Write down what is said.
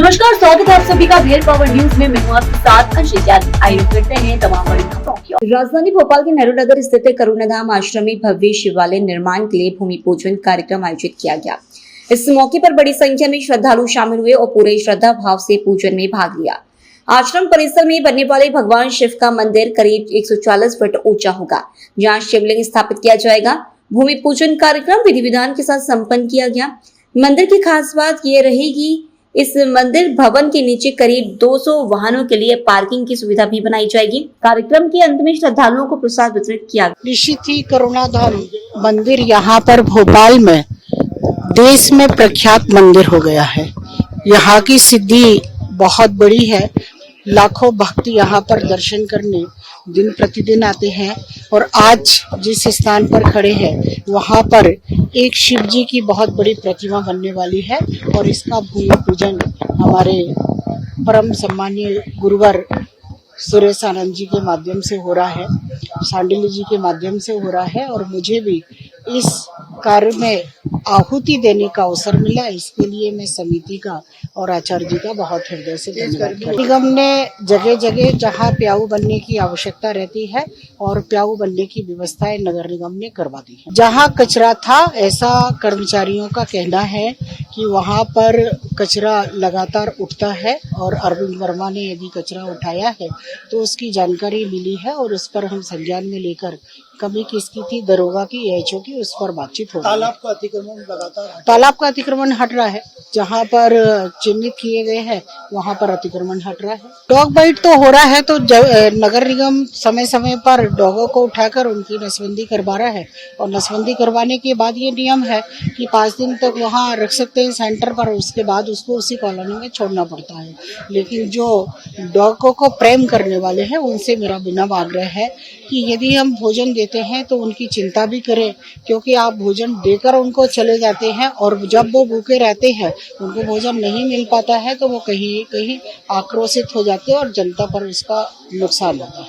नमस्कार, स्वागत है आप सभी का भेल पावर न्यूज में। मैं हूं आपके साथ अंशित यादव। आइए करते हैं तमाम बड़ी खबरों की ओर। राजधानी भोपाल के नेहरू नगर स्थित करुणाधाम आश्रम में भव्य शिवालय निर्माण के लिए भूमि पूजन कार्यक्रम आयोजित किया गया। इस मौके पर बड़ी संख्या में श्रद्धालु शामिल हुए और पूरे श्रद्धा भाव से पूजन में भाग लिया। आश्रम परिसर में बनने वाले भगवान शिव का मंदिर करीब 140 फीट ऊंचा होगा, जहां शिवलिंग स्थापित किया जाएगा। भूमि पूजन कार्यक्रम विधि विधान के साथ संपन्न किया गया। मंदिर की खास बात यह रहेगी, इस मंदिर भवन के नीचे करीब 200 वाहनों के लिए पार्किंग की सुविधा भी बनाई जाएगी। कार्यक्रम के अंत में श्रद्धालुओं को प्रसाद वितरित किया गया। निश्चित ही करुणाधाम मंदिर यहाँ पर भोपाल में देश में प्रख्यात मंदिर हो गया है। यहाँ की सिद्धि बहुत बड़ी है। लाखों भक्त यहाँ पर दर्शन करने दिन प्रतिदिन आते हैं और आज जिस स्थान पर खड़े हैं वहाँ पर एक शिव जी की बहुत बड़ी प्रतिमा बनने वाली है और इसका भूमि पूजन हमारे परम सम्मानीय गुरुवर सुरेश आनंद जी के माध्यम से हो रहा है, सांडिल्य जी के माध्यम से हो रहा है और मुझे भी इस कार्य में आहुति देने का अवसर मिला। इसके लिए मैं समिति का और आचार्य जी का बहुत हृदय से धन्यवाद। निगम ने जगह जगह जहाँ प्याऊ बनने की आवश्यकता रहती है और प्याऊ बनने की व्यवस्थाएं नगर निगम ने करवा दी है। जहाँ कचरा था, ऐसा कर्मचारियों का कहना है कि वहाँ पर कचरा लगातार उठता है और अरविंद वर्मा ने यदि कचरा उठाया है तो उसकी जानकारी मिली है और उस पर हम संज्ञान में लेकर कमी किसकी थी, दरोगा की, एएचओ की, उस पर बातचीत हो। तालाब का अतिक्रमण हट रहा है। जहाँ पर चिन्हित किए गए हैं वहाँ पर अतिक्रमण हट रहा है। डॉग बाइट तो हो रहा है तो नगर निगम समय समय पर डॉगों को उठाकर उनकी नसबंदी करवा रहा है और नसबंदी करवाने के बाद ये नियम है कि 5 दिन तक वहाँ रख सकते हैं सेंटर पर, उसके बाद उसको उसी कॉलोनी में छोड़ना पड़ता है। लेकिन जो डॉगों को प्रेम करने वाले हैं उनसे मेरा विनम्र आग्रह है कि यदि हम भोजन देते हैं तो उनकी चिंता भी करें, क्योंकि आप भोजन देकर उनको चले जाते हैं और जब वो भूखे रहते हैं, उनको भोजन नहीं मिल पाता है तो वो कहीं कहीं आक्रोशित हो जाते हैं और जनता पर इसका नुकसान होता है।